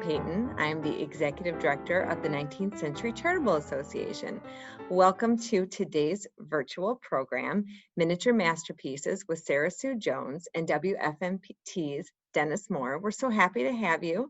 Payton. I am the Executive Director of the 19th Century Charitable Association. Welcome to today's virtual program, Miniature Masterpieces with Sara Su Jones and WFMT's Dennis Moore. We're so happy to have you.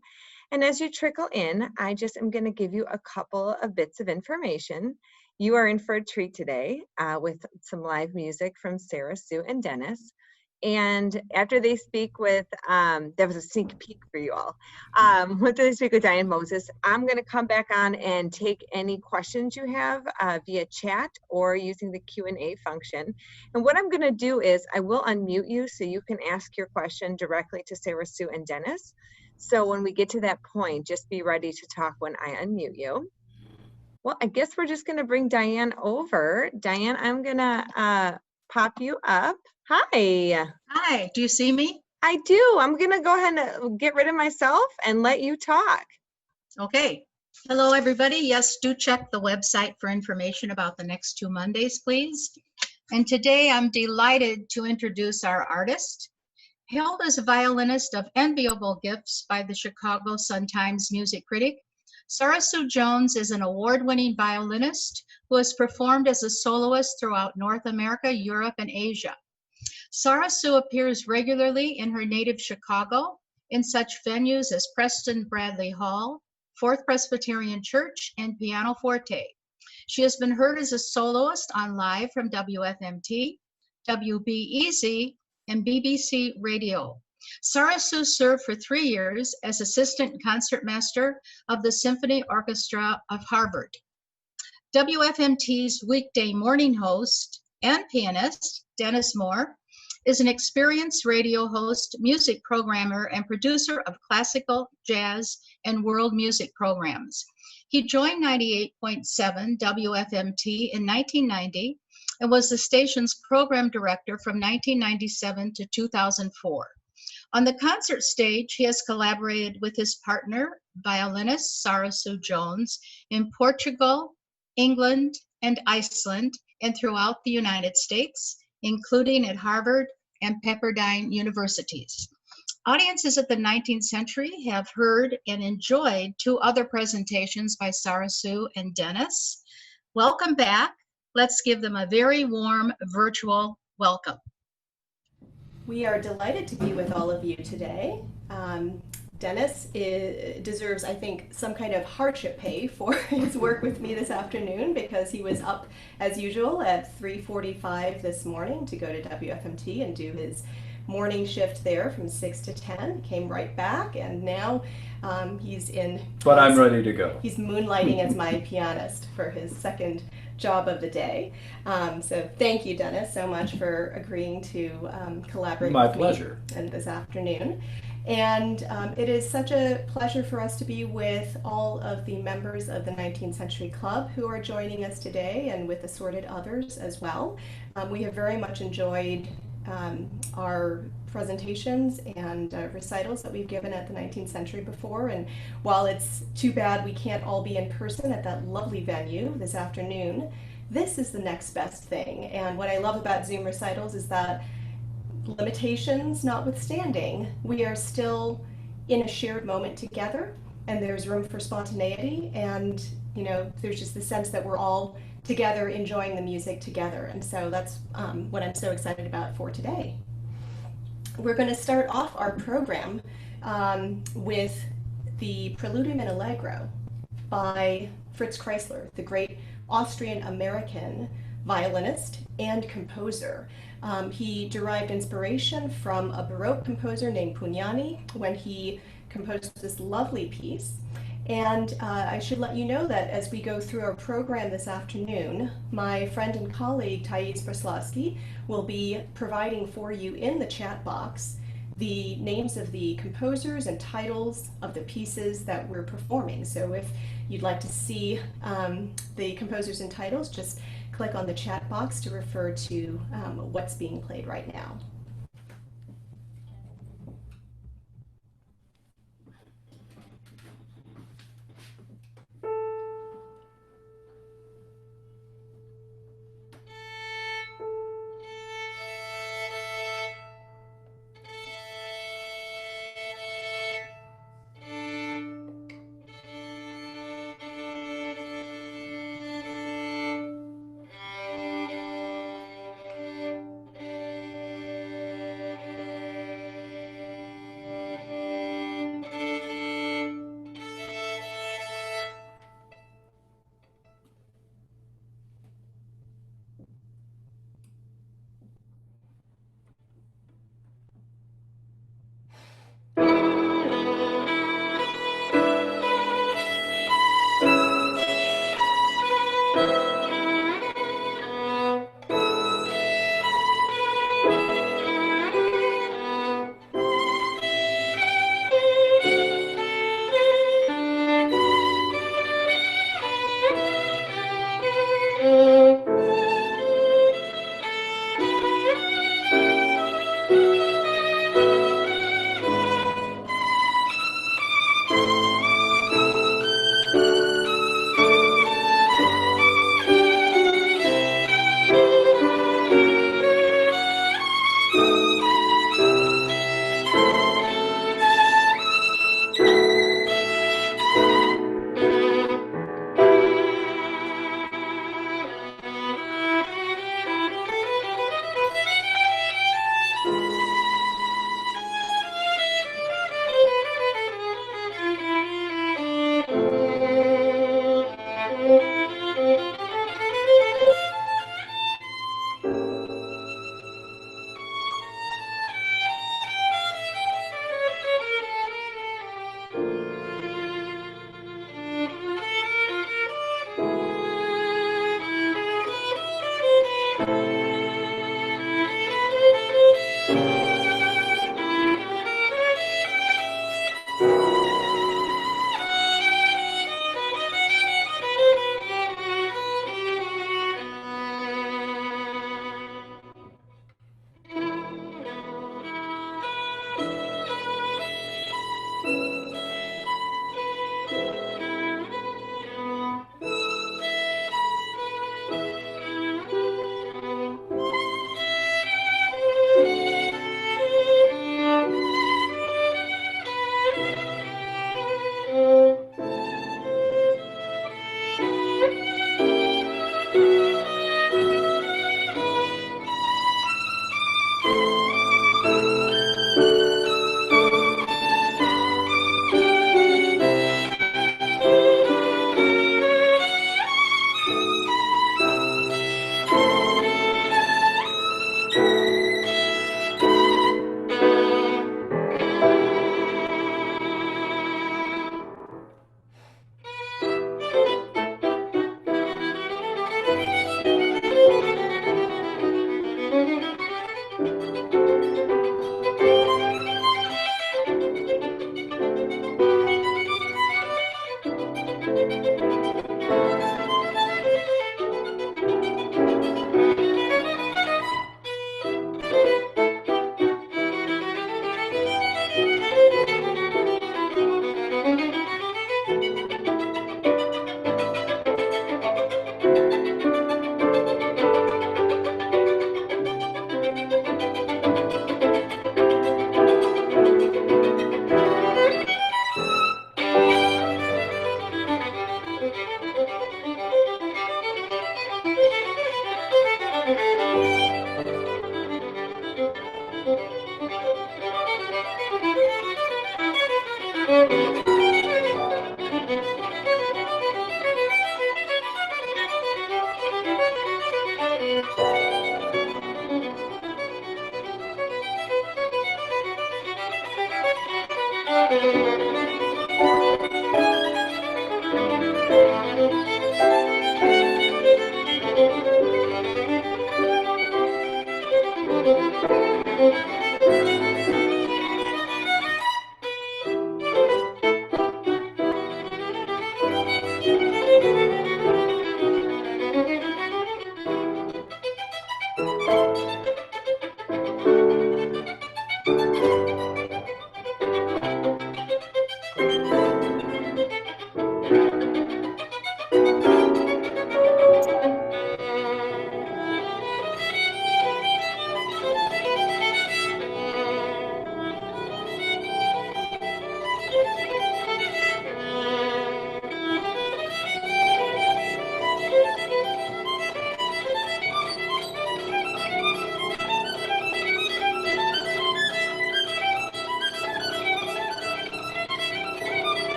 And as you trickle in, I just am going to give you a couple of bits of information. You are in for a treat today with some live music from Sara Su and Dennis. And after they speak with, that was a sneak peek for you all. After they speak with Diane Moses, I'm going to come back on and take any questions you have via chat or using the Q&A function. And what I'm going to do is I will unmute you so you can ask your question directly to Sara Su and Dennis. So when we get to that point, just be ready to talk when I unmute you. Well, I guess we're just going to bring Diane over. Diane, I'm going to pop you up. Hi. Hi, do you see me? I do. I'm going to go ahead and get rid of myself and let you talk. Okay. Hello, everybody. Yes, do check the website for information about the next 2 Mondays, please. And today I'm delighted to introduce our artist. Hailed as a violinist of enviable gifts by the Chicago Sun-Times music critic, Sara Su Jones is an award-winning violinist who has performed as a soloist throughout North America, Europe, and Asia. Sara Su appears regularly in her native Chicago in such venues as Preston Bradley Hall, Fourth Presbyterian Church, and Pianoforte. She has been heard as a soloist on Live from WFMT, WBEZ, and BBC Radio. Sara Su served for 3 years as assistant concertmaster of the Symphony Orchestra of Harvard. WFMT's weekday morning host and pianist, Dennis Moore, is an experienced radio host, music programmer, and producer of classical, jazz, and world music programs. He joined 98.7 WFMT in 1990 and was the station's program director from 1997 to 2004. On the concert stage, he has collaborated with his partner, violinist Sara Su Jones, in Portugal, England, and Iceland, and throughout the United States, including at Harvard and Pepperdine universities. Audiences at the 19th Century have heard and enjoyed 2 other presentations by Sara Su and Dennis. Welcome back. Let's give them a very warm virtual welcome. We are delighted to be with all of you today. Dennis deserves, I think, some kind of hardship pay for his work with me this afternoon because he was up, as usual, at 3:45 this morning to go to WFMT and do his morning shift there from 6 to 10. Came right back, and now he's in... But I'm ready to go. He's moonlighting as my pianist for his second job of the day. So thank you, Dennis, so much for agreeing to collaborate My with pleasure. me this afternoon. And it is such a pleasure for us to be with all of the members of the 19th Century Club who are joining us today, and with assorted others as well. We have very much enjoyed our presentations and recitals that we've given at the 19th Century before, and while it's too bad we can't all be in person at that lovely venue this afternoon, this is the next best thing. And what I love about Zoom recitals is that, limitations notwithstanding, we are still in a shared moment together, and there's room for spontaneity, and there's just the sense that we're all together enjoying the music together. And so that's what I'm so excited about for today. We're going to start off our program with the Prelude and Allegro by Fritz Chrysler, the great Austrian-American violinist and composer. He derived inspiration from a Baroque composer named Pugnani when he composed this lovely piece. And I should let you know that as we go through our program this afternoon, my friend and colleague Thaïs will be providing for you in the chat box the names of the composers and titles of the pieces that we're performing. So if you'd like to see the composers and titles, just click on the chat box to refer to what's being played right now.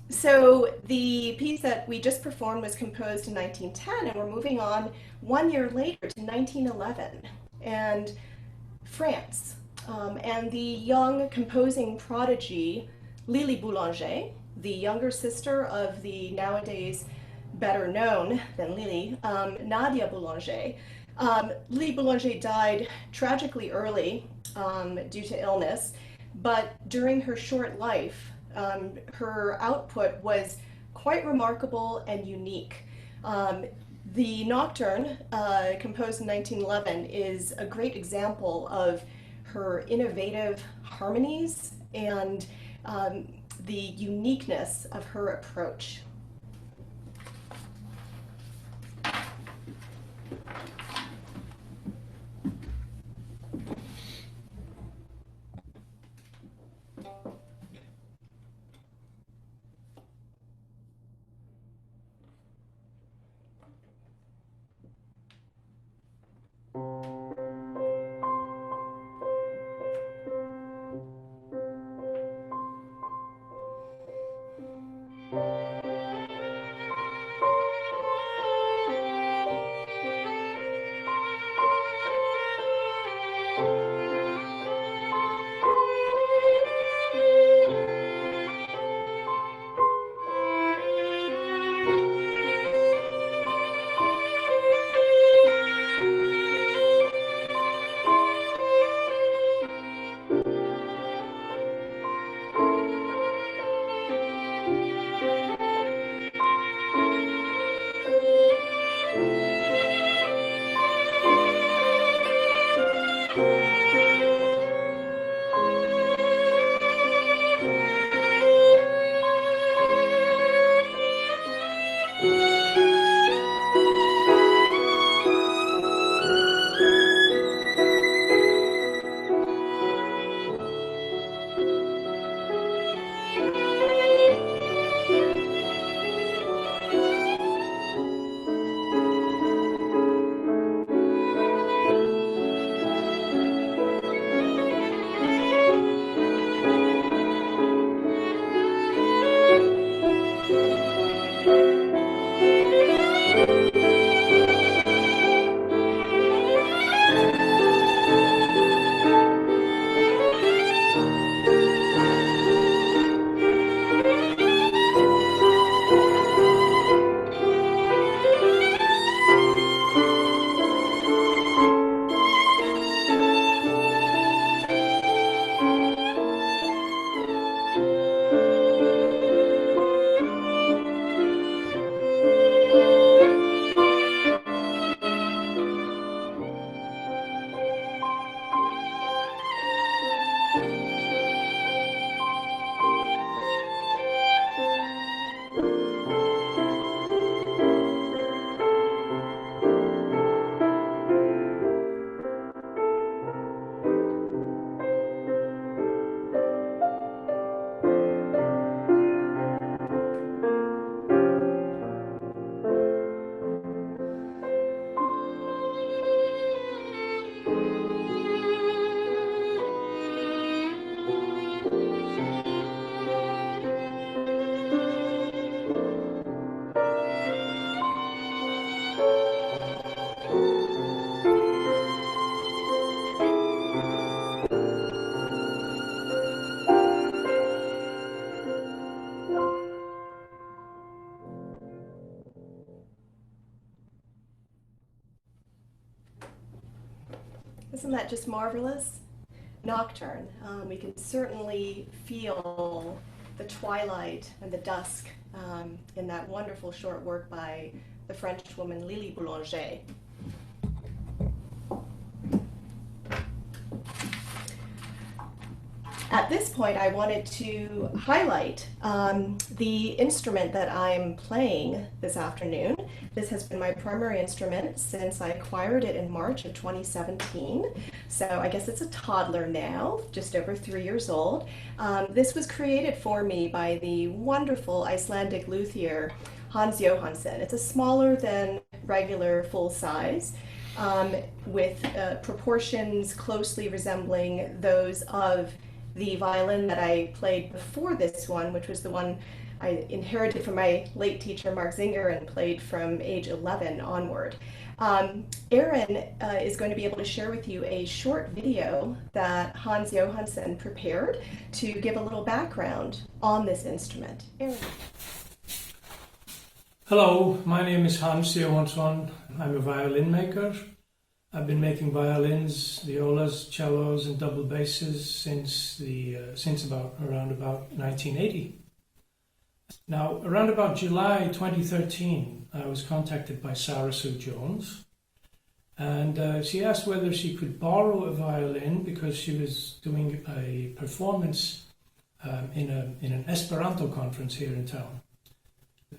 So the piece that we just performed was composed in 1910, and we're moving on 1 year later to 1911 and France. And the young composing prodigy Lili Boulanger, the younger sister of the nowadays better known than Lili, Nadia Boulanger. Lili Boulanger died tragically early due to illness, but during her short life, her output was quite remarkable and unique. The Nocturne, composed in 1911, is a great example of her innovative harmonies and the uniqueness of her approach. Isn't that just marvelous? Nocturne. We can certainly feel the twilight and the dusk in that wonderful short work by the Frenchwoman Lili Boulanger. At this point, I wanted to highlight the instrument that I'm playing this afternoon. This has been my primary instrument since I acquired it in March of 2017. So I guess it's a toddler now, just over 3 years old. This was created for me by the wonderful Icelandic luthier Hans Johansson. It's a smaller than regular full size, with proportions closely resembling those of the violin that I played before this one, which was the one I inherited from my late teacher, Mark Zinger, and played from age 11 onward. Aaron is going to be able to share with you a short video that Hans Johansson prepared to give a little background on this instrument. Aaron. Hello, my name is Hans Johansson. I'm a violin maker. I've been making violins, violas, cellos, and double basses since around about 1980. Now, around about July 2013, I was contacted by Sara Su Jones, and she asked whether she could borrow a violin because she was doing a performance in an Esperanto conference here in town.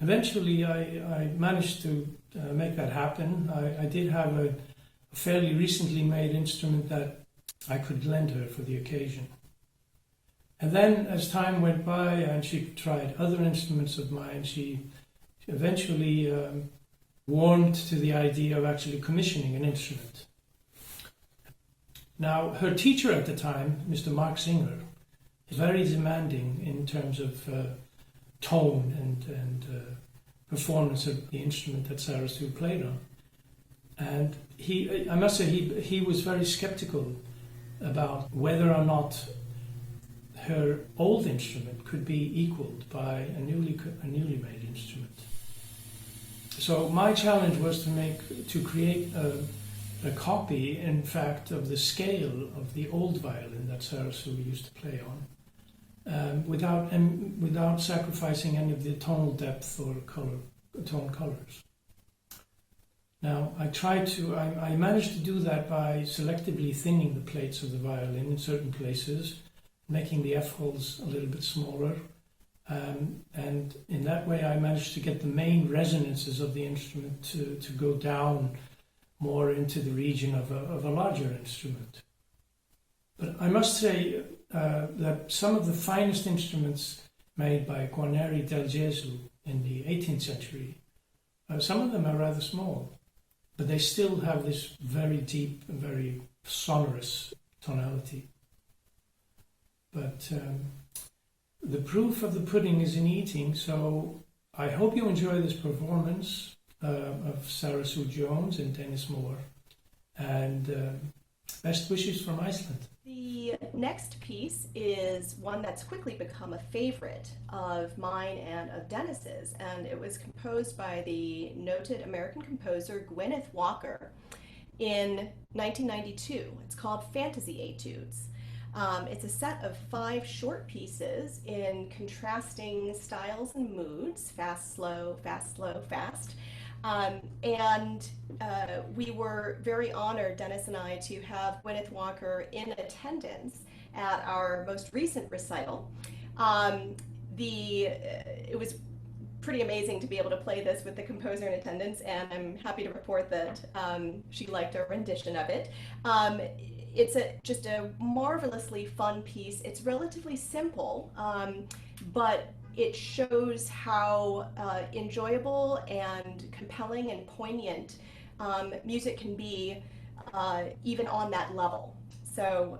Eventually, I managed to make that happen. I did have a fairly recently made instrument that I could lend her for the occasion. And then as time went by and she tried other instruments of mine, she eventually warmed to the idea of actually commissioning an instrument. Now, her teacher at the time, Mr. Mark Zinger, is very demanding in terms of tone and performance of the instrument that Sara Su played on. And I must say, he was very skeptical about whether or not her old instrument could be equaled by a newly made instrument. So my challenge was to create a copy, in fact, of the scale of the old violin that Sara Su used to play on, without sacrificing any of the tonal depth or tone colors. Now, I managed to do that by selectively thinning the plates of the violin in certain places, making the F-holes a little bit smaller, and in that way I managed to get the main resonances of the instrument to go down more into the region of a larger instrument. But I must say that some of the finest instruments made by Guarneri del Gesù in the 18th century, some of them are rather small, but they still have this very deep and very sonorous tonality. But the proof of the pudding is in eating, so I hope you enjoy this performance. of Sara Su Jones and Dennis Moore. And best wishes from Iceland. The next piece is one that's quickly become a favorite of mine and of Dennis's, and it was composed by the noted American composer Gwyneth Walker in 1992. It's called Fantasy Etudes. It's a set of 5 short pieces in contrasting styles and moods, fast, slow, fast, slow, fast. We were very honored, Dennis and I, to have Gwyneth Walker in attendance at our most recent recital. It was pretty amazing to be able to play this with the composer in attendance, and I'm happy to report that she liked our rendition of it. It's just a marvelously fun piece. It's relatively simple, but it shows how enjoyable and compelling and poignant music can be, even on that level. So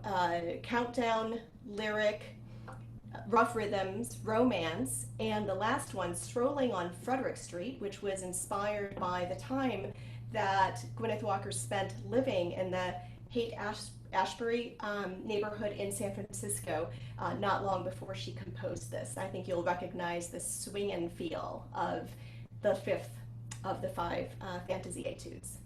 countdown, lyric, rough rhythms, romance, and the last one, Strolling on Frederick Street, which was inspired by the time that Gwyneth Walker spent living in the Haight-Ashbury neighborhood in San Francisco not long before she composed this. I think you'll recognize the swing and feel of the 5th of the 5 Fantasy Etudes.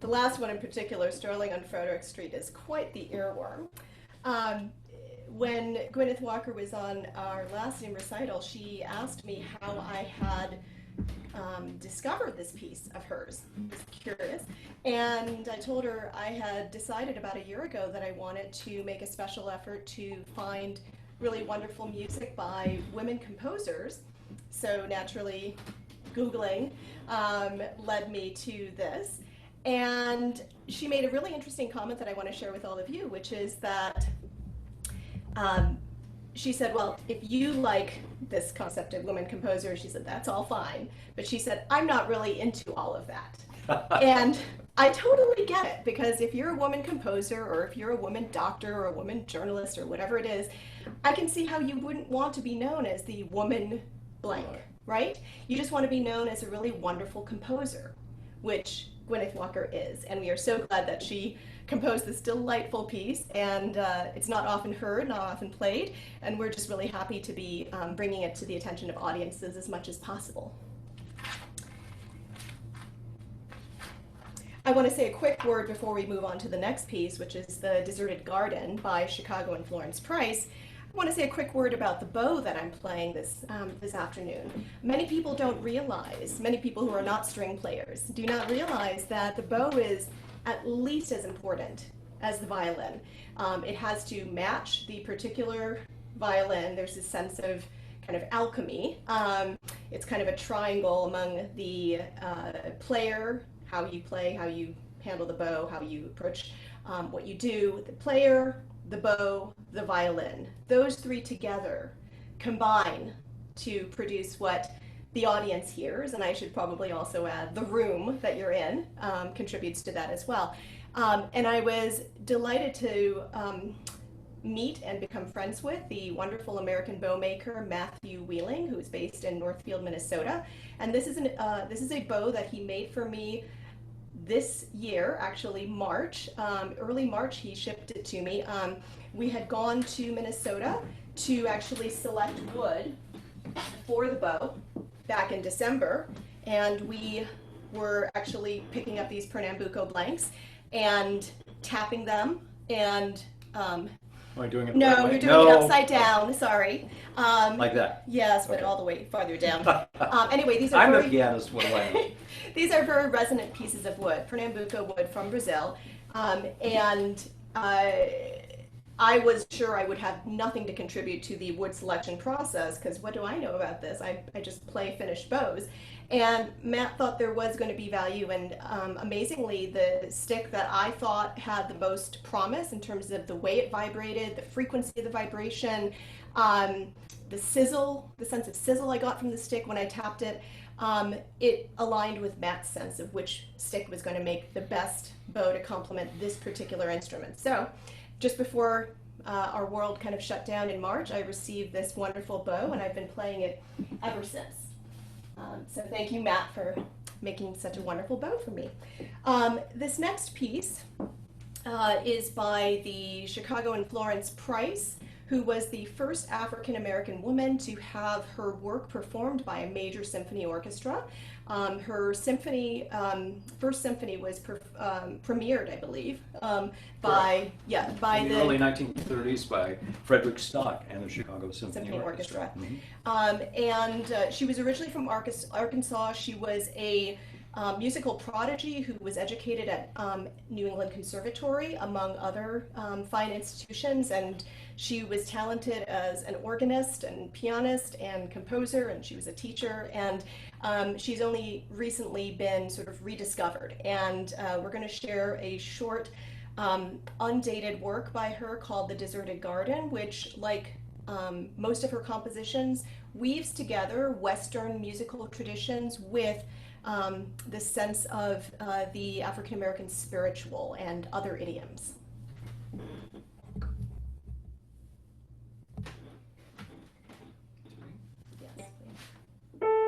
the last one in particular, Strolling on Frederick Street, is quite the earworm. When Gwyneth Walker was on our last Zoom recital, she asked me how I had discovered this piece of hers. I was curious. And I told her I had decided about a year ago that I wanted to make a special effort to find really wonderful music by women composers. So naturally, Googling led me to this. And she made a really interesting comment that I want to share with all of you, which is that she said, well, if you like this concept of women composers, she said, that's all fine. But she said, I'm not really into all of that. And I totally get it, because if you're a woman composer, or if you're a woman doctor, or a woman journalist, or whatever it is, I can see how you wouldn't want to be known as the woman blank, right? You just want to be known as a really wonderful composer, which Gwyneth Walker is. And we are so glad that she composed this delightful piece, and it's not often heard, not often played, and we're just really happy to be bringing it to the attention of audiences as much as possible. I want to say a quick word before we move on to the next piece, which is The Deserted Garden by Chicagoan Florence Price. I want to say a quick word about the bow that I'm playing this afternoon. Many people don't realize, many people who are not string players, do not realize that the bow is at least as important as the violin. It has to match the particular violin. There's a sense of kind of alchemy. It's kind of a triangle among the player, how you play, how you handle the bow, how you approach what you do, the player, the bow, the violin. Those three together combine to produce what the audience hears, and I should probably also add the room that you're in contributes to that as well. And I was delighted to meet and become friends with the wonderful American bow maker Matthew Wheeling, who is based in Northfield, Minnesota. And this is a bow that he made for me this year, actually March, early March. He shipped it to me. We had gone to Minnesota to actually select wood for the bow back in December, and we were actually picking up these Pernambuco blanks and tapping them, and Am I doing it? no, you're doing it upside down. Sorry. Like that. Yes, but Okay. all the way farther down. Anyway, these are I'm very, the pianist. What do I know? these are very resonant pieces of wood, Pernambuco wood from Brazil, and I was sure I would have nothing to contribute to the wood selection process, because what do I know about this? I just play finished bows. And Matt thought there was going to be value, and amazingly, the stick that I thought had the most promise in terms of the way it vibrated, the frequency of the vibration, the sizzle, the sense of sizzle I got from the stick when I tapped it, it aligned with Matt's sense of which stick was going to make the best bow to complement this particular instrument. So just before our world kind of shut down in March, I received this wonderful bow, and I've been playing it ever since. So thank you, Matt, for making such a wonderful bow for me. This next piece is by the Chicagoan Florence Price, who was the first African-American woman to have her work performed by a major symphony orchestra. Her symphony, first symphony was premiered, I believe, by In the early 1930s by Frederick Stock and the Chicago Symphony Orchestra. Mm-hmm. And she was originally from Arkansas. She was a musical prodigy who was educated at New England Conservatory, among other fine institutions, and she was talented as an organist and pianist and composer, and she was a teacher, and she's only recently been sort of rediscovered. And we're going to share a short undated work by her called The Deserted Garden, which, like most of her compositions, weaves together Western musical traditions with the sense of the African-American spiritual and other idioms. Yes, please.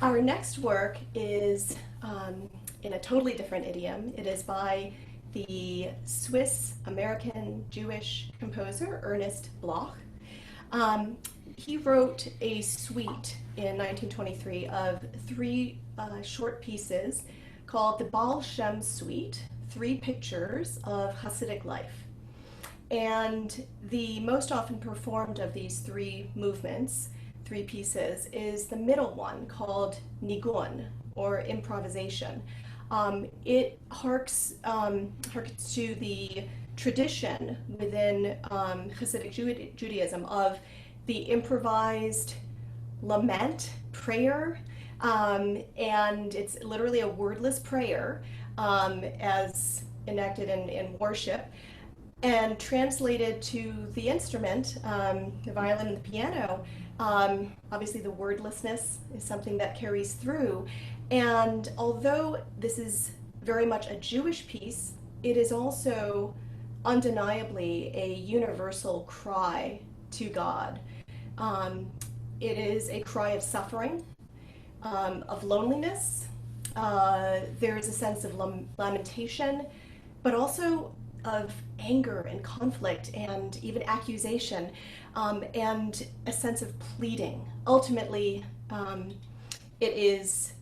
Our next work is in a totally different idiom. It is by the Swiss-American Jewish composer Ernest Bloch. He wrote a suite in 1923 of three short pieces called the Baal Shem Suite, Three Pictures of Hasidic Life. And the most often performed of these three movements, three pieces, is the middle one called Nigun, or improvisation. It harks to the tradition within Hasidic Judaism of the improvised lament, prayer, and it's literally a wordless prayer as enacted in worship, and translated to the instrument, the violin and the piano. Obviously the wordlessness is something that carries through, and although this is very much a Jewish piece, it is also undeniably a universal cry to God. It is a cry of suffering, of loneliness. There is a sense of lamentation, but also of anger and conflict and even accusation, and a sense of pleading. Ultimately, it is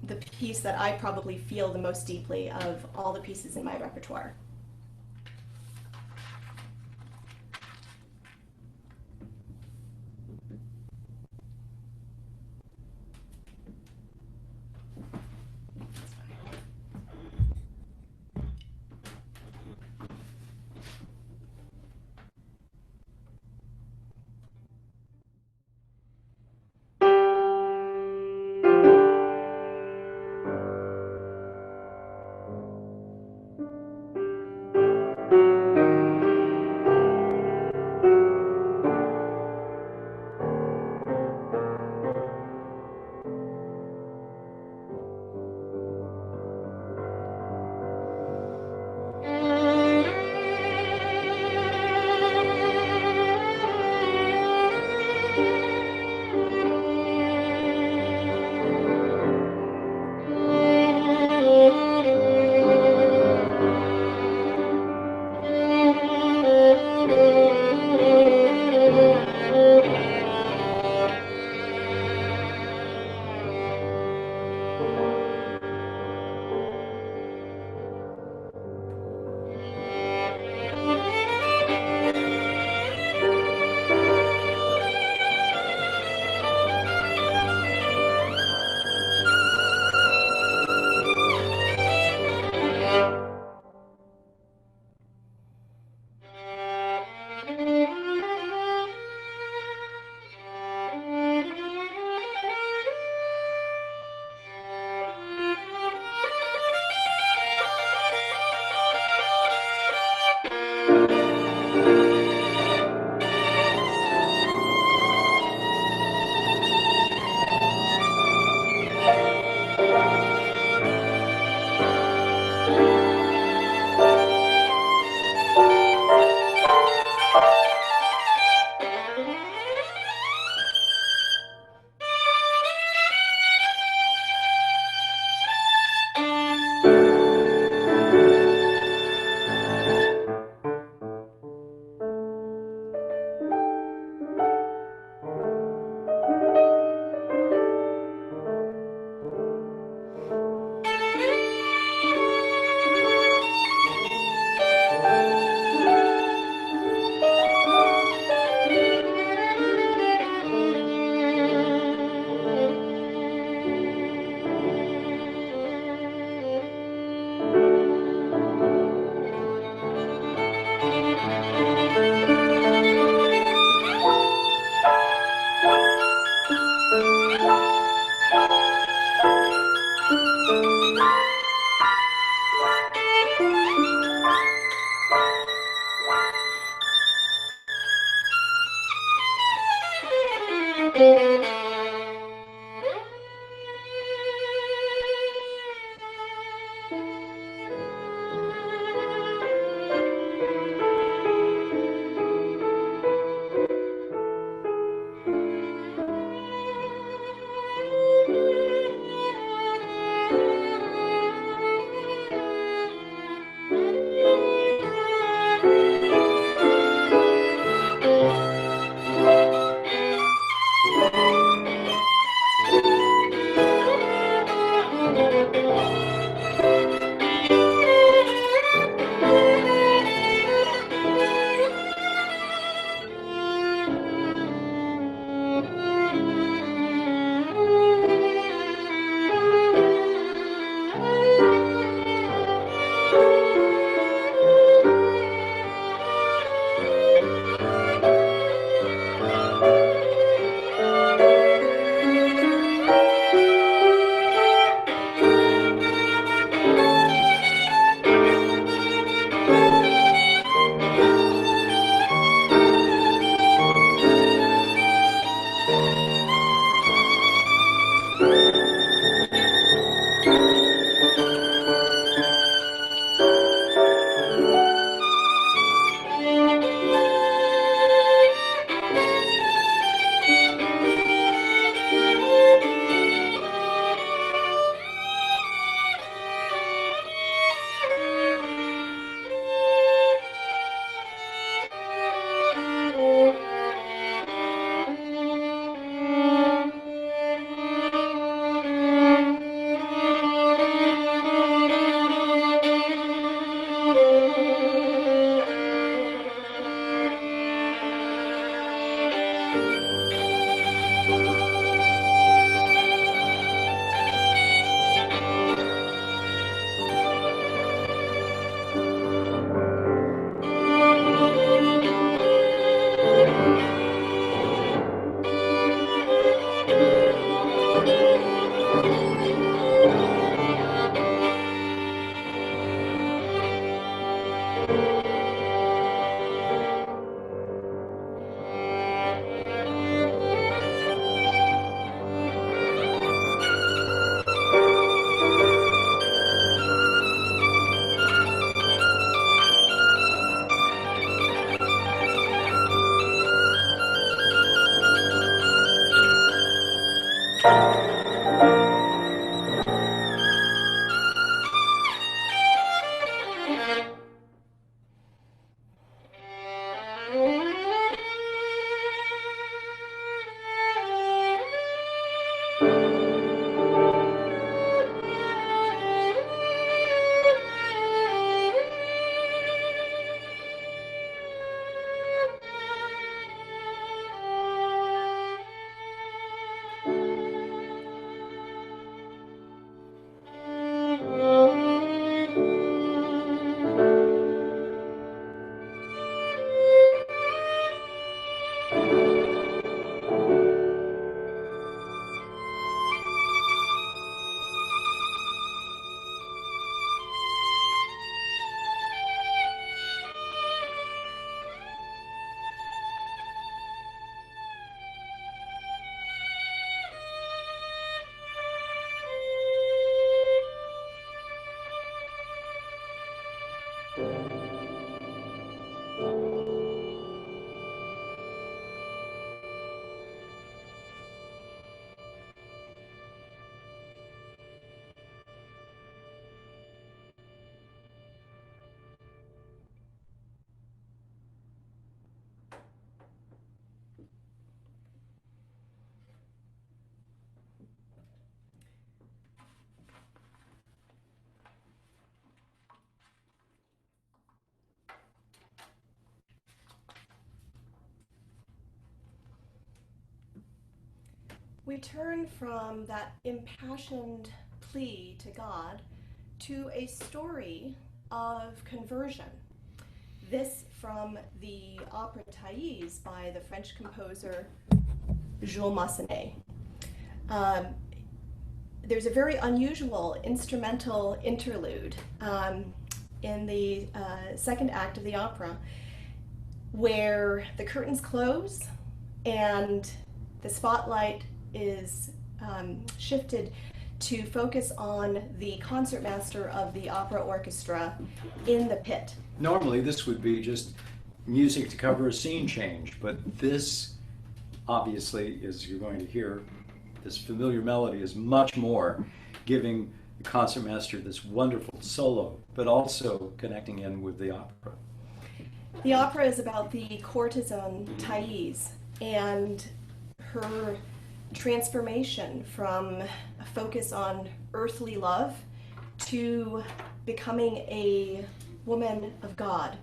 the piece that I probably feel the most deeply of all the pieces in my repertoire. We turn from that impassioned plea to God to a story of conversion. This from the opera Thaïs by the French composer Jules Massenet. There's a very unusual instrumental interlude in the second act of the opera where the curtains close and the spotlight is shifted to focus on the concertmaster of the opera orchestra in the pit. Normally this would be just music to cover a scene change, but this obviously, as you're going to hear, this familiar melody is much more, giving the concertmaster this wonderful solo, but also connecting in with the opera. The opera is about the courtesan Thaïs and her transformation from a focus on earthly love to becoming a woman of God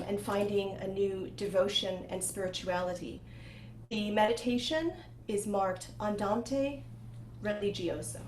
and finding a new devotion and spirituality. The meditation is marked Andante Religioso.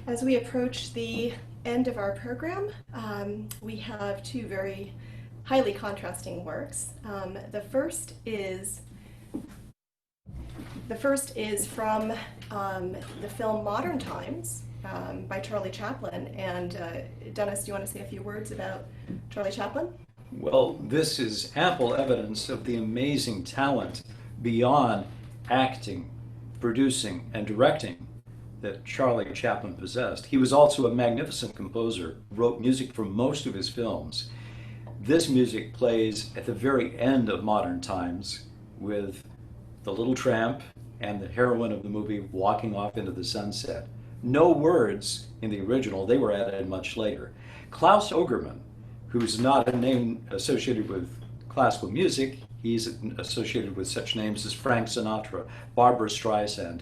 As we approach the end of our program, we have two very highly contrasting works. The first is from the film Modern Times by Charlie Chaplin. And Dennis, do you want to say a few words about Charlie Chaplin? Well, this is ample evidence of the amazing talent beyond acting, producing, and directing that Charlie Chaplin possessed. He was also a magnificent composer, wrote music for most of his films. This music plays at the very end of Modern Times with the little tramp and the heroine of the movie walking off into the sunset. No words in the original, they were added much later. Klaus Ogerman, who's not a name associated with classical music, he's associated with such names as Frank Sinatra, Barbra Streisand,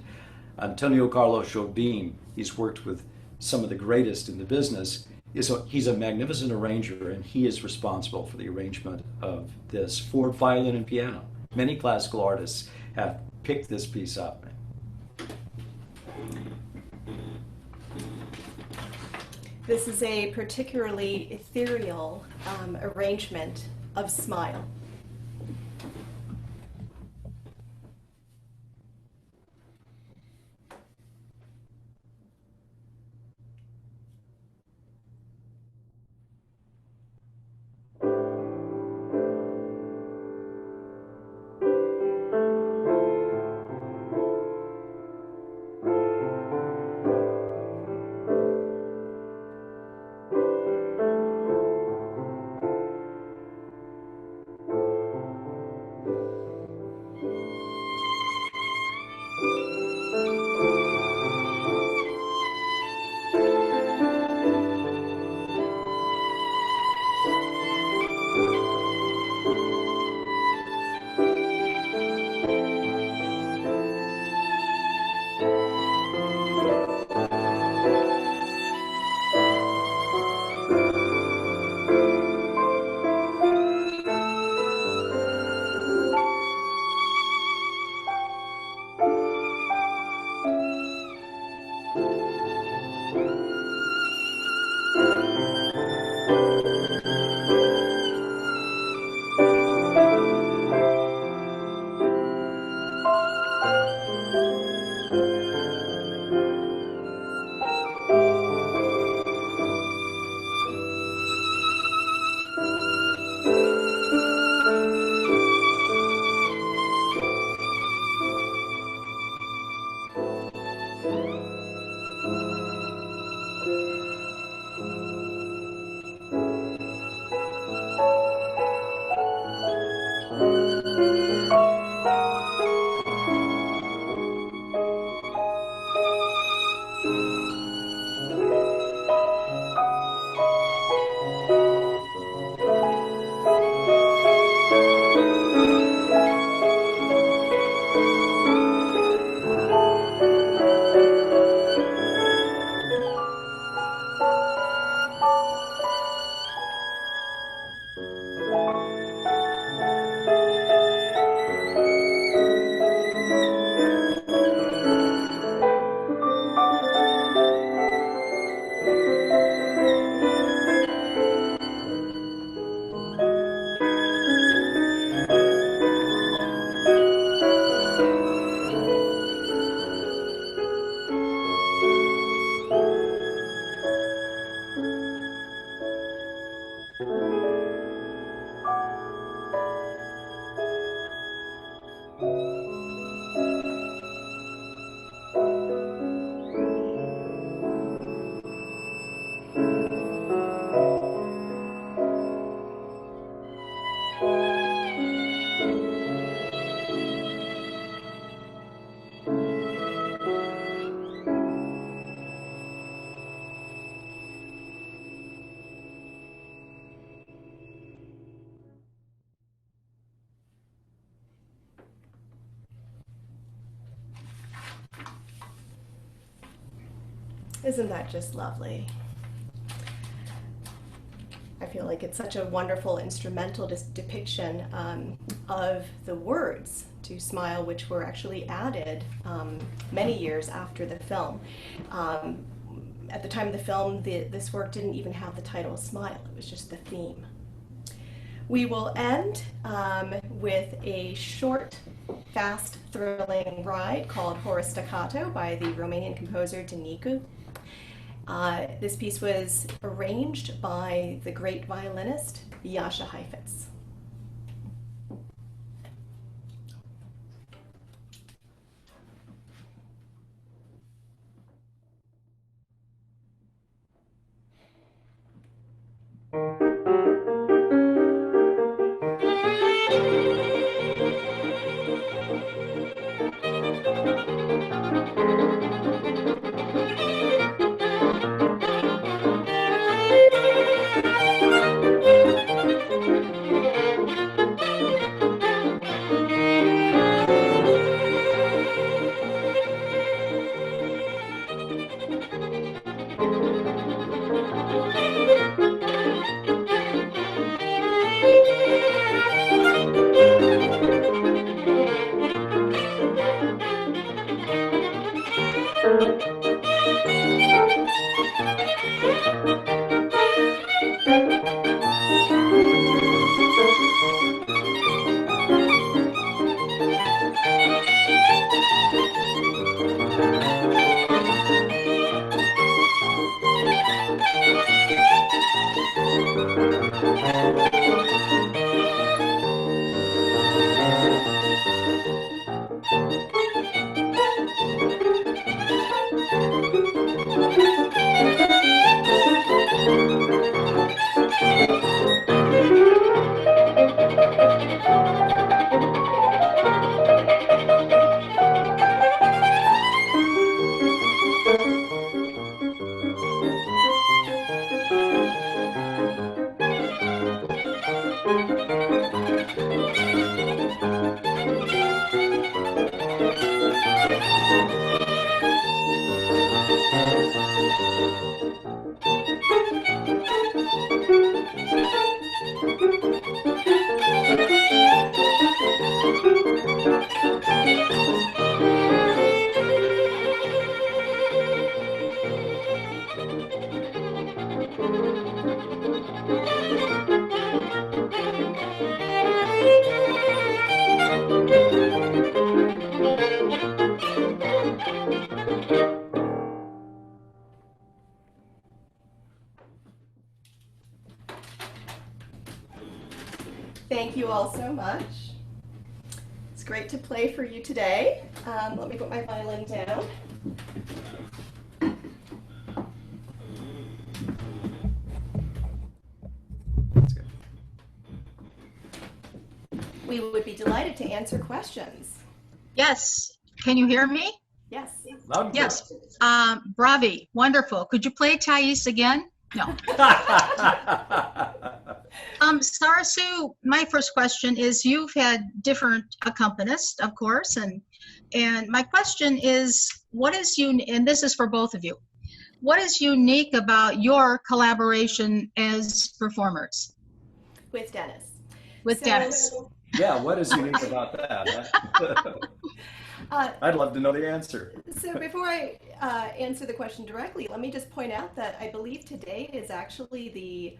Antonio Carlos Jobim. He's worked with some of the greatest in the business. He's a magnificent arranger, and he is responsible for the arrangement of this for violin and piano. Many classical artists have picked this piece up. This is a particularly ethereal arrangement of Smile. Isn't that just lovely? I feel like it's such a wonderful instrumental depiction of the words to Smile, which were actually added many years after the film. At the time of the film, this work didn't even have the title Smile, it was just the theme. We will end with a short, fast, thrilling ride called Horace Staccato by the Romanian composer Nigun. This piece was arranged by the great violinist Jascha Heifetz. Thank you all so much. It's great to play for you today. Let me put my violin down. We would be delighted to answer questions. Yes. Can you hear me? Yes. Loud and clear. Yes. Bravi. Wonderful. Could you play Thaïs again? No. Sara Su, my first question is, you've had different accompanists, of course, and my question is, what is and this is for both of you, what is unique about your collaboration as performers? With Dennis. With Dennis. Yeah, what is unique about that? I'd love to know the answer. So before I answer the question directly, let me just point out that I believe today is actually the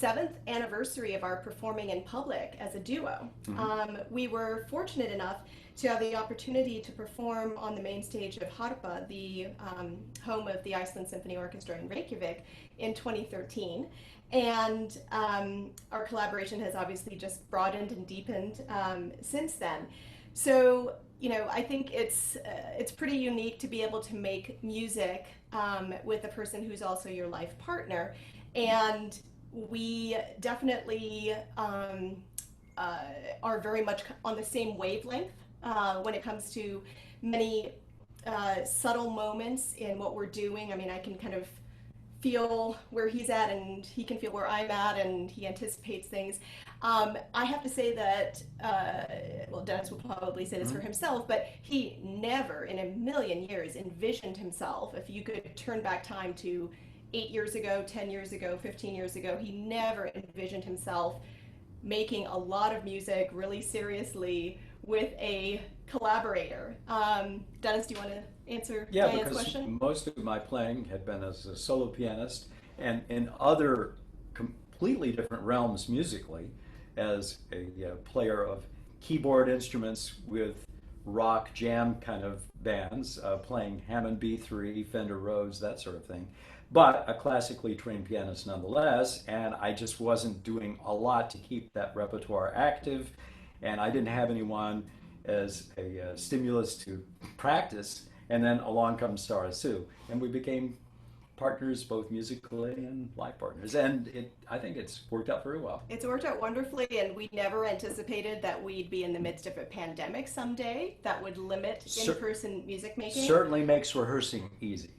7th anniversary of our performing in public as a duo. Mm-hmm. We were fortunate enough to have the opportunity to perform on the main stage of Harpa, the home of the Iceland Symphony Orchestra in Reykjavik, in 2013. And our collaboration has obviously just broadened and deepened since then. So, you know, I think it's pretty unique to be able to make music with a person who's also your life partner. And we definitely are very much on the same wavelength when it comes to many subtle moments in what we're doing. I mean, I can kind of feel where he's at and he can feel where I'm at, and he anticipates things. I have to say that, well, Dennis will probably say this for himself, but he never in a million years envisioned himself, if you could turn back time to 8 years ago, 10 years ago, 15 years ago, he never envisioned himself making a lot of music really seriously with a collaborator. Dennis, do you want to answer Yeah, Diane's because question? most of my playing had been as a solo pianist and in other completely different realms musically, as a player of keyboard instruments with rock jam kind of bands, playing Hammond B3, Fender Rhodes, that sort of thing, but a classically trained pianist nonetheless, and I just wasn't doing a lot to keep that repertoire active, and I didn't have anyone as a stimulus to practice, and then along comes Sara Su, and we became partners, both musically and life partners, and I think it's worked out very well. It's worked out wonderfully, and we never anticipated that we'd be in the midst of a pandemic someday that would limit in-person music making. Certainly makes rehearsing easy.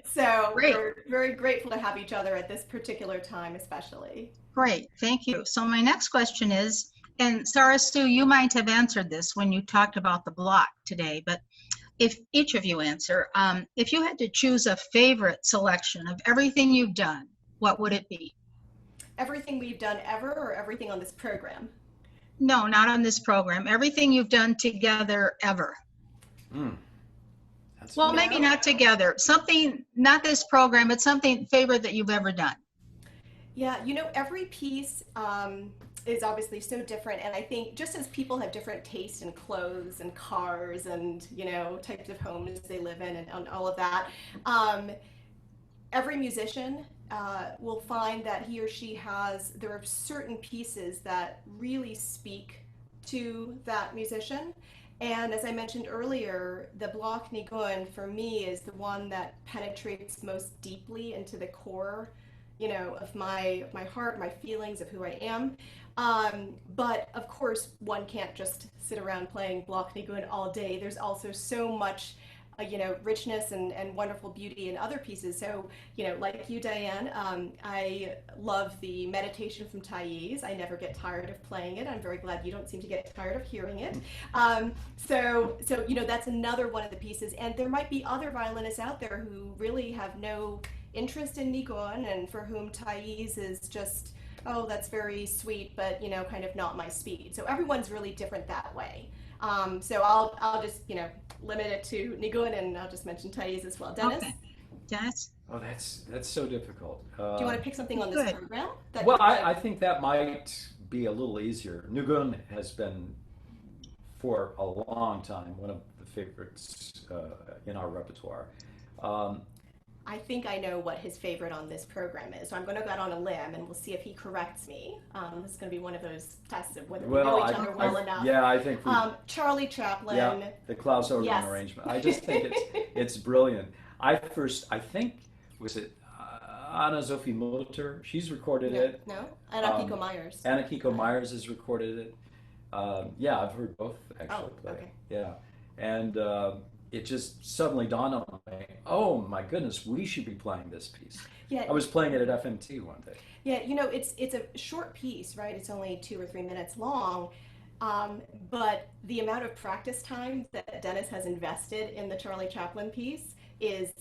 So Great. we're very grateful to have each other at this particular time, especially. Great, thank you. So my next question is, and Sara Su, you might have answered this when you talked about the block today, but if each of you answer, if you had to choose a favorite selection of everything you've done, what would it be? Everything we've done ever, or everything on this program? No, not on this program. Everything you've done together ever. That's Well, maybe not together. Something, not this program, but something favorite that you've ever done. Yeah, every piece is obviously so different, and I think just as people have different tastes in clothes and cars and types of homes they live in and all of that, every musician will find that he or she there are certain pieces that really speak to that musician. And as I mentioned earlier, the Bloch Nigun for me is the one that penetrates most deeply into the core of my heart, my feelings of who I am. But of course, one can't just sit around playing Bloch Nigun all day. There's also so much, richness and wonderful beauty in other pieces. So, like you, Diane, I love the meditation from Thaïs. I never get tired of playing it. I'm very glad you don't seem to get tired of hearing it. So that's another one of the pieces. And there might be other violinists out there who really have no interest in Nigun, and for whom Thaïs is just, oh, that's very sweet, but kind of not my speed. So everyone's really different that way. So I'll just limit it to Nigun, and I'll just mention Thaïs as well. Dennis, Okay. Dennis? Oh, that's so difficult. do you want to pick something on this Good. program? Well, I think that might be a little easier. Nigun has been, for a long time, one of the favorites in our repertoire. I think I know what his favorite on this program is, so I'm going to go out on a limb, and we'll see if he corrects me. This is going to be one of those tests of whether we know each other well enough. Yeah, I think Charlie Chaplin. yeah, the Klaus Ogerman Yes. arrangement. I just think it's brilliant. I think, was it Anna Sophie Mutter? She's recorded it. No? Anna Kiko Myers. Anna Kiko Myers has recorded it. Yeah, I've heard both actually. Oh, okay. Yeah, and it just suddenly dawned on me, oh my goodness, we should be playing this piece. Yeah. I was playing it at FMT one day. Yeah, it's a short piece, right? It's only 2 or 3 minutes long, but the amount of practice time that Dennis has invested in the Charlie Chaplin piece is,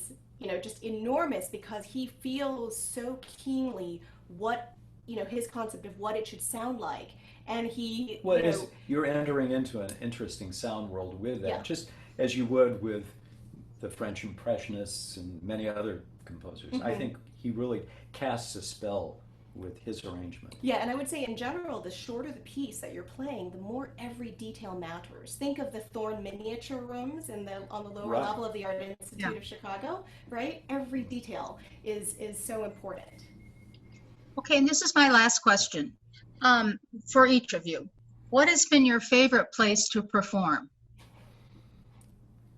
just enormous, because he feels so keenly what, his concept of what it should sound like, and he. Well, you're entering into an interesting sound world with that, Yeah. just as you would with the French Impressionists and many other composers. I think he really casts a spell with his arrangement. Yeah, and I would say in general, the shorter the piece that you're playing, the more every detail matters. Think of the Thorne miniature rooms on the lower Right. level of the Art Institute of Chicago, right? Every detail is so important. Okay, and this is my last question for each of you. What has been your favorite place to perform?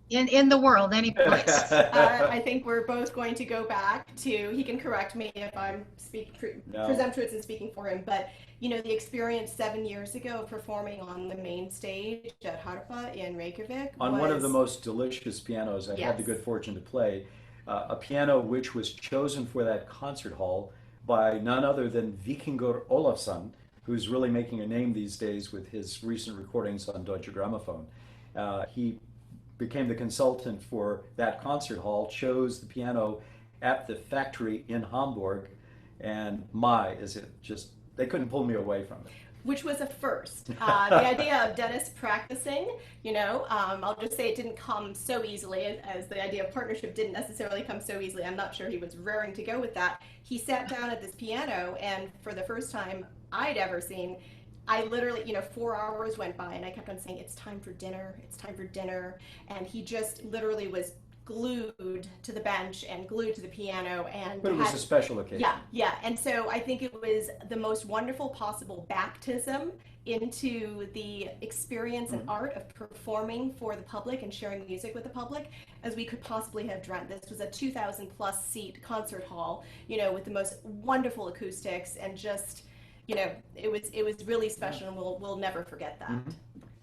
In the world, any place. I think we're both going to go back to, he can correct me if I'm presumptuous in speaking for him, but the experience 7 years ago of performing on the main stage at Harpa in Reykjavik On one of the most delicious pianos I had the Yes. good fortune to play, a piano which was chosen for that concert hall by none other than Vikingur Olafsson, who's really making a name these days with his recent recordings on Deutsche Grammophon. He became the consultant for that concert hall, chose the piano at the factory in Hamburg, and is it just, they couldn't pull me away from it. which was a first. The idea of Dennis practicing, I'll just say it didn't come so easily, as the idea of partnership didn't necessarily come so easily. I'm not sure he was raring to go with that. He sat down at this piano, and for the first time I'd ever seen, I literally, 4 hours went by and I kept on saying, it's time for dinner, it's time for dinner. And he just literally was glued to the bench and glued to the piano. But it was a special occasion. Yeah. And so I think it was the most wonderful possible baptism into the experience and art of performing for the public and sharing music with the public as we could possibly have dreamt. This was a 2,000 plus seat concert hall, with the most wonderful acoustics, and just, it was really special, and we'll never forget that.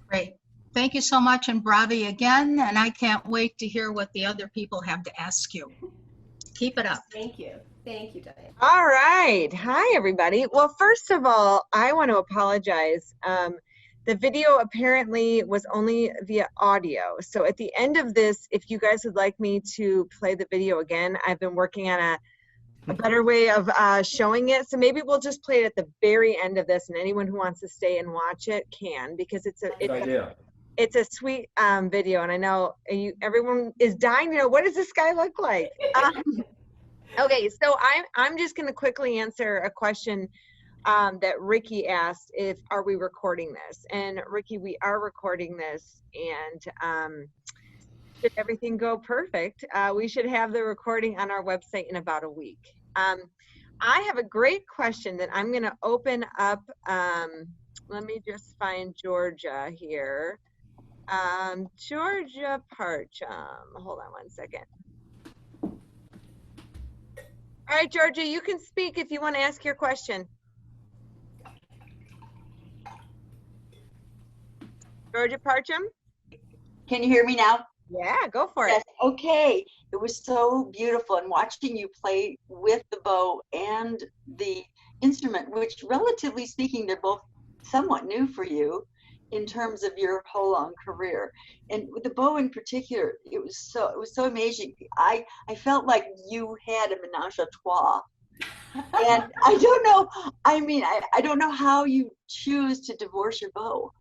Great. Thank you so much, and bravi again, and I can't wait to hear what the other people have to ask you. Keep it up. Thank you, Diane. All right. Hi, everybody. Well, first of all, I want to apologize. The video apparently was only via audio. So at the end of this, if you guys would like me to play the video again, I've been working on a better way of showing it. So maybe we'll just play it at the very end of this, and anyone who wants to stay and watch it can, because it's a sweet video, and I know everyone is dying to know, what does this guy look like? Okay, so I'm just going to quickly answer a question that Ricky asked, are we recording this? And Ricky, we are recording this, and should everything go perfect, we should have the recording on our website in about a week. I have a great question that I'm going to open up. Let me just find Georgia here. Georgia Parcham. Hold on one second. All right, Georgia, you can speak if you want to ask your question. Georgia Parcham? Can you hear me now? Yeah, go for Yes. it. Okay. It was so beautiful, and watching you play with the bow and the instrument, which, relatively speaking, they're both somewhat new for you in terms of your whole long career. And with the bow in particular, it was so amazing. I felt like you had a menage a trois. And I don't know, I don't know how you choose to divorce your bow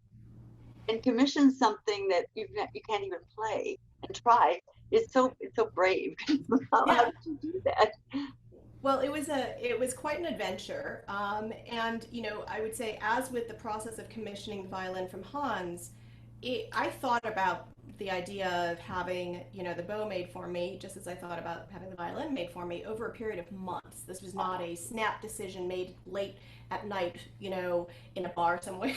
and commission something that you can't even play and try. It's so brave. How did you do that? Well, it was quite an adventure, and I would say, as with the process of commissioning the violin from Hans, I thought about the idea of having the bow made for me, just as I thought about having the violin made for me, over a period of months. This was not a snap decision made late at night, in a bar somewhere.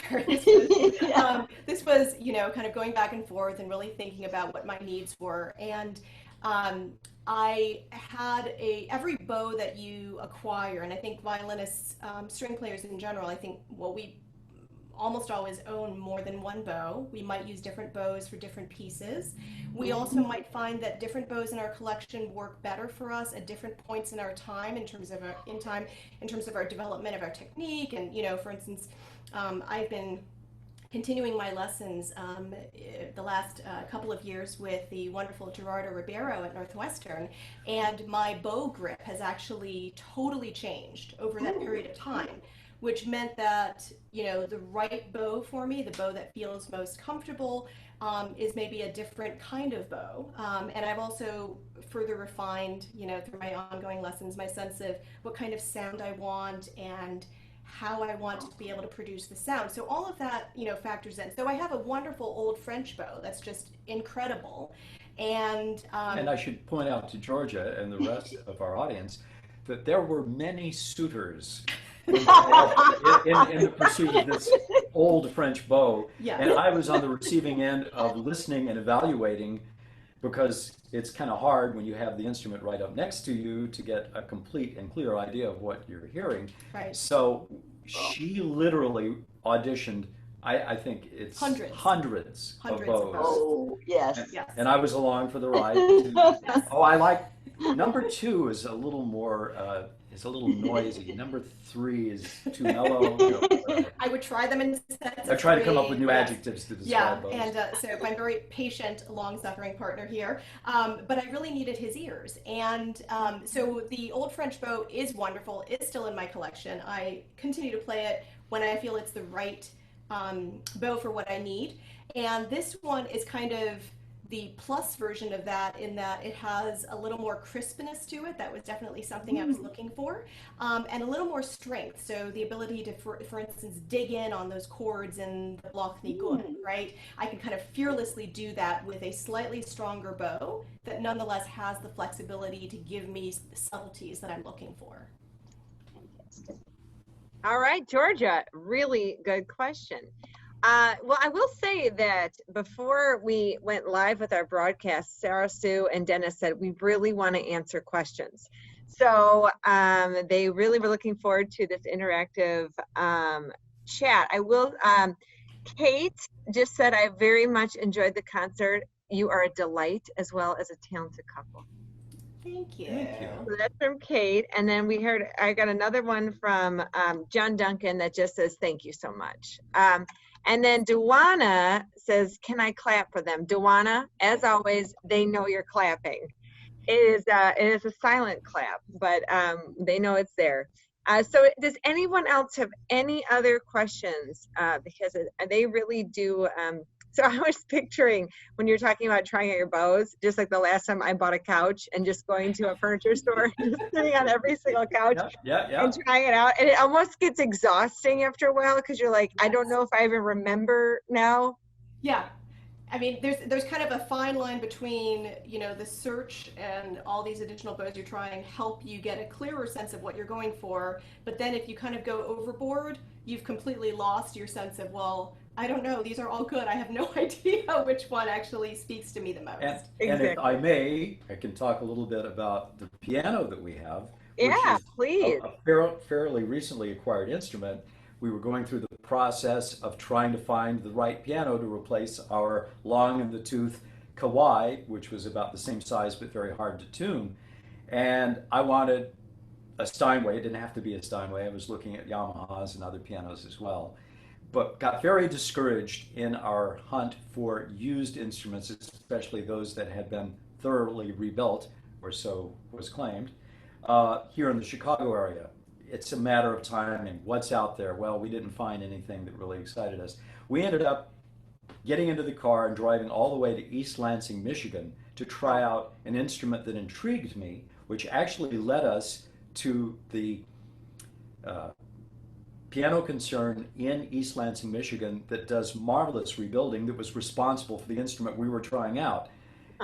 This was kind of going back and forth and really thinking about what my needs were. And I had every bow that you acquire, and I think violinists, string players in general, I think, we almost always own more than one bow. We might use different bows for different pieces. We also might find that different bows in our collection work better for us at different points in our time, in terms of our development of our technique. And for instance, I've been continuing my lessons the last couple of years with the wonderful Gerardo Ribeiro at Northwestern, and my bow grip has actually totally changed over that period of time, which meant that the right bow for me, the bow that feels most comfortable, is maybe a different kind of bow. And I've also further refined, through my ongoing lessons, my sense of what kind of sound I want and how I want to be able to produce the sound. So all of that, factors in. So I have a wonderful old French bow that's just incredible. And I should point out to Georgia and the rest of our audience that there were many suitors in the pursuit of this old French bow. Yeah. And I was on the receiving end of listening and evaluating, because it's kind of hard when you have the instrument right up next to you to get a complete and clear idea of what you're hearing. Right. So she literally auditioned, I think it's hundreds of bows. Oh, yes. And I was along for the ride. I like number 2 is a little more it's a little noisy. Number 3 is too mellow. I would try them in sets of I try to come up with 3. new adjectives to describe those. And so I'm a very patient, long-suffering partner here, but I really needed his ears. And so the old French bow is wonderful. It's still in my collection. I continue to play it when I feel it's the right bow for what I need. And this one is kind of the plus version of that, in that it has a little more crispness to it. That was definitely something I was looking for, and a little more strength. So the ability to, for instance, dig in on those chords in the Bloch Nigun, right? I can kind of fearlessly do that with a slightly stronger bow that nonetheless has the flexibility to give me the subtleties that I'm looking for. All right, Georgia, really good question. Well, I will say that before we went live with our broadcast, Sara Su and Dennis said we really want to answer questions. So they really were looking forward to this interactive chat. I will, Kate just said, I very much enjoyed the concert. You are a delight, as well as a talented couple. Thank you. Thank you. So that's from Kate. And then I got another one from John Duncan that just says, thank you so much. And then Duana says, can I clap for them? Duana, as always, they know you're clapping. It is a silent clap, but they know it's there. So does anyone else have any other questions? Because they really do. So I was picturing when you're talking about trying out your bows, just like the last time I bought a couch and just going to a furniture store and just sitting on every single couch and trying it out. And it almost gets exhausting after a while because you're like, I don't know if I even remember now. Yeah. I mean, there's kind of a fine line between, the search and all these additional bows you're trying help you get a clearer sense of what you're going for. But then if you kind of go overboard, you've completely lost your sense of, well, I don't know, these are all good. I have no idea which one actually speaks to me the most. And if I may, I can talk a little bit about the piano that we have. Yeah, which is please. A fairly recently acquired instrument. We were going through the process of trying to find the right piano to replace our long in the tooth Kawai, which was about the same size but very hard to tune. And I wanted a Steinway. It didn't have to be a Steinway. I was looking at Yamahas and other pianos as well, but got very discouraged in our hunt for used instruments, especially those that had been thoroughly rebuilt, or so was claimed, here in the Chicago area. It's a matter of timing. What's out there? Well, we didn't find anything that really excited us. We ended up getting into the car and driving all the way to East Lansing, Michigan to try out an instrument that intrigued me, which actually led us to the piano concern in East Lansing, Michigan that does marvelous rebuilding, that was responsible for the instrument we were trying out.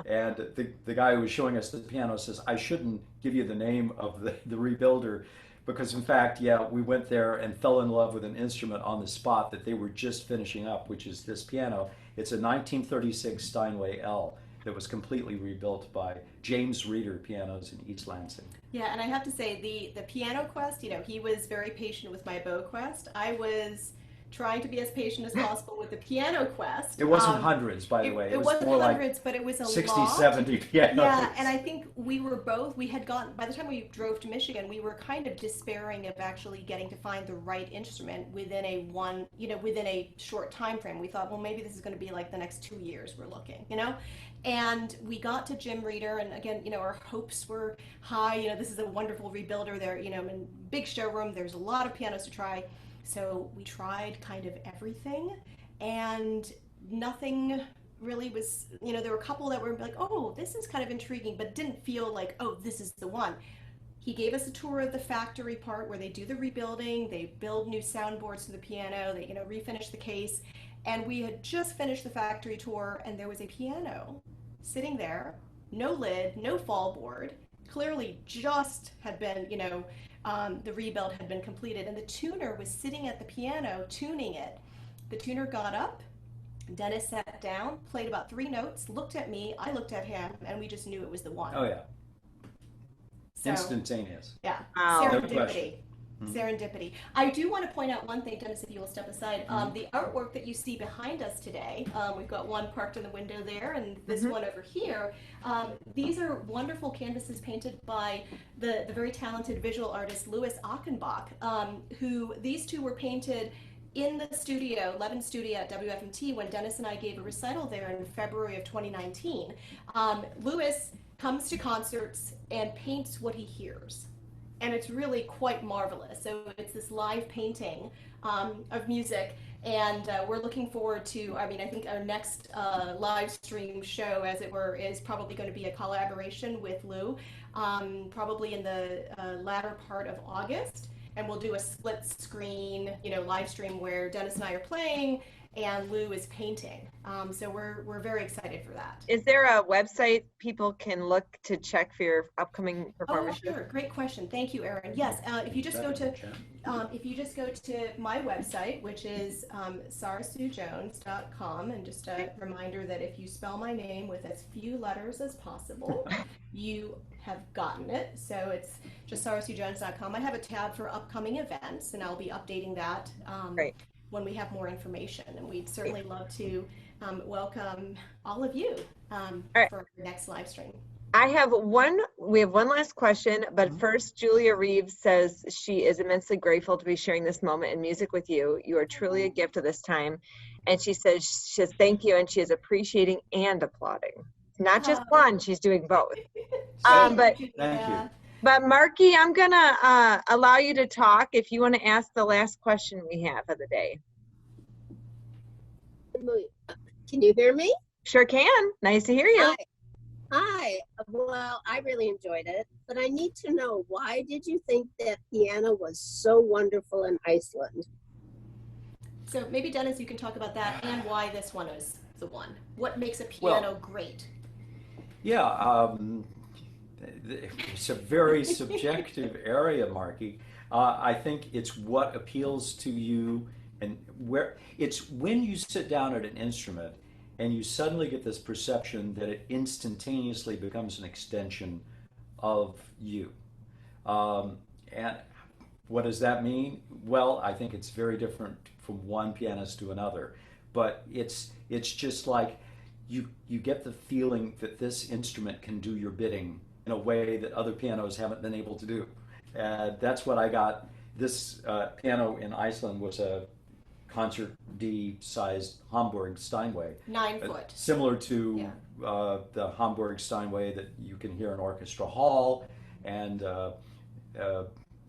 And the guy who was showing us the piano says, I shouldn't give you the name of the rebuilder, because in fact, we went there and fell in love with an instrument on the spot that they were just finishing up, which is this piano. It's a 1936 Steinway L that was completely rebuilt by James Reeder Pianos in East Lansing. Yeah, and I have to say, the piano quest, he was very patient with my bow quest. I was trying to be as patient as possible with the piano quest. It wasn't hundreds, by the way. It wasn't more hundreds, like but it was a 60, lot. 70 pianos. Yeah, and I think we had gotten, by the time we drove to Michigan, we were kind of despairing of actually getting to find the right instrument within a short time frame. We thought, well, maybe this is going to be like the next 2 years we're looking, And we got to Jim Reeder, and again, our hopes were high. This is a wonderful rebuilder there, in big showroom. There's a lot of pianos to try. So we tried kind of everything, and nothing really was, there were a couple that were like, oh, this is kind of intriguing, but didn't feel like, oh, this is the one. He gave us a tour of the factory part where they do the rebuilding, they build new soundboards to the piano, they, refinish the case. And we had just finished the factory tour, and there was a piano sitting there, no lid, no fall board, clearly just had been, the rebuild had been completed, and the tuner was sitting at the piano tuning it. The tuner got up, Dennis sat down, played about 3 notes, looked at me, I looked at him, and we just knew it was the one. Oh yeah. So, instantaneous. Yeah, wow. serendipity. Serendipity. I do want to point out one thing, Dennis, if you will step aside. The artwork that you see behind us today, we've got one parked in the window there and this one over here. These are wonderful canvases painted by the very talented visual artist Louis Achenbach, who these two were painted in the studio, Levin Studio at WFMT, when Dennis and I gave a recital there in February of 2019. Louis comes to concerts and paints what he hears. and it's really quite marvelous. So it's this live painting of music, and we're looking forward to, I mean, I think our next live stream show, as it were, is probably going to be a collaboration with Lou, probably in the latter part of August, and we'll do a split screen, live stream where Dennis and I are playing and Lou is painting. So we're very excited for that. Is there a website people can look to check for your upcoming performances? Oh, sure. Great question. Thank you, Erin. Yes, if you just go to my website, which is sarasujones.com, and just a reminder that if you spell my name with as few letters as possible, you have gotten it. So it's just sarasujones.com. I have a tab for upcoming events, and I'll be updating that. Great. When we have more information, and we'd certainly love to welcome all of you right. for our next live stream. We have one last question, but first, Julia Reeves says she is immensely grateful to be sharing this moment in music with you. You are truly a gift of this time. And she says thank you, and she is appreciating and applauding. Not just one, she's doing both. Thank you. But Marky, I'm gonna allow you to talk if you want to ask the last question we have of the day. Can you hear me? Sure can. Nice to hear you. Hi. Well, I really enjoyed it, but I need to know, why did you think that piano was so wonderful in Iceland? So maybe Dennis, you can talk about that and why this one is the one. What makes a piano great? Yeah. It's a very subjective area, Marky. I think it's what appeals to you, and it's when you sit down at an instrument and you suddenly get this perception that it instantaneously becomes an extension of you. And what does that mean? Well, I think it's very different from one pianist to another, but it's just like you get the feeling that this instrument can do your bidding in a way that other pianos haven't been able to do. That's what I got. This piano in Iceland was a concert D-sized Hamburg Steinway. 9 foot. Similar to the Hamburg Steinway that you can hear in Orchestra Hall. And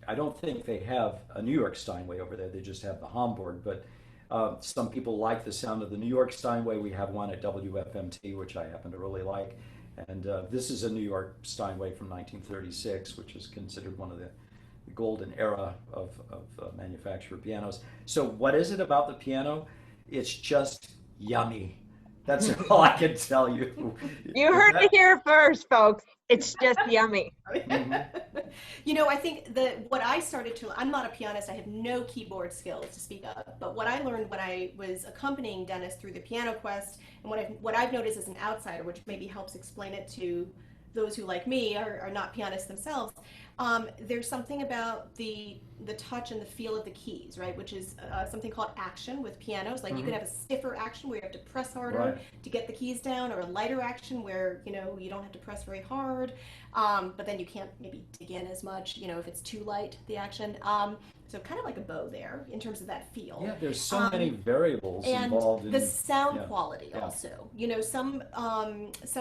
I don't think they have a New York Steinway over there. They just have the Hamburg. But some people like the sound of the New York Steinway. We have one at WFMT, which I happen to really like. And this is a New York Steinway from 1936, which is considered one of the golden era of manufacture of pianos. So what is it about the piano? It's just yummy. That's all I can tell you. You heard it here first, folks. It's just yummy. I think what I started to, I'm not a pianist, I have no keyboard skills to speak of, but what I learned when I was accompanying Dennis through the Piano Quest, and what I've noticed as an outsider, which maybe helps explain it to those who, like me, are not pianists themselves, there's something about the touch and the feel of the keys, right? Which is something called action with pianos. Like you could have a stiffer action where you have to press harder to get the keys down, or a lighter action where you don't have to press very hard, but then you can't maybe dig in as much, if it's too light, the action. So kind of like a bow there in terms of that feel. Yeah, there's so many variables involved in the sound quality also. Some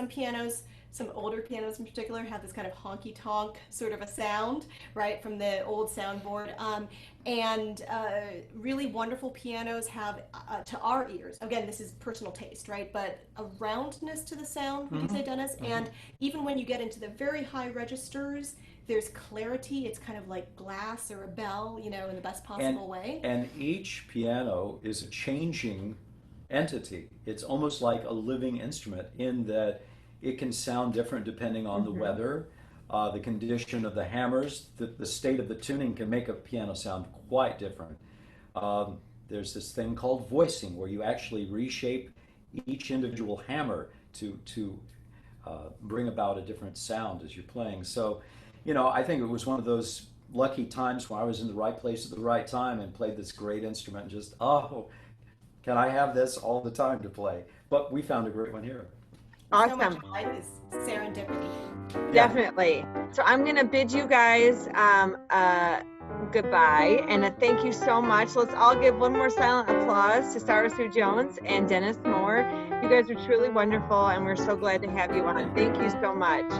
pianos, some older pianos in particular, have this kind of honky-tonk sort of a sound, right, from the old soundboard. And really wonderful pianos have, to our ears, again, this is personal taste, right, but a roundness to the sound, would you say, Dennis? And even when you get into the very high registers, there's clarity. It's kind of like glass or a bell, in the best possible way. And each piano is a changing entity. It's almost like a living instrument in that it can sound different depending on the weather, the condition of the hammers, the state of the tuning can make a piano sound quite different. There's this thing called voicing, where you actually reshape each individual hammer to bring about a different sound as you're playing. So, I think it was one of those lucky times when I was in the right place at the right time and played this great instrument and just, can I have this all the time to play? But we found a great one here. Awesome. So much life is serendipity. Definitely. So I'm going to bid you guys goodbye and a thank you so much. Let's all give one more silent applause to Sara Su Jones and Dennis Moore. You guys are truly wonderful, and we're so glad to have you on. Thank you so much.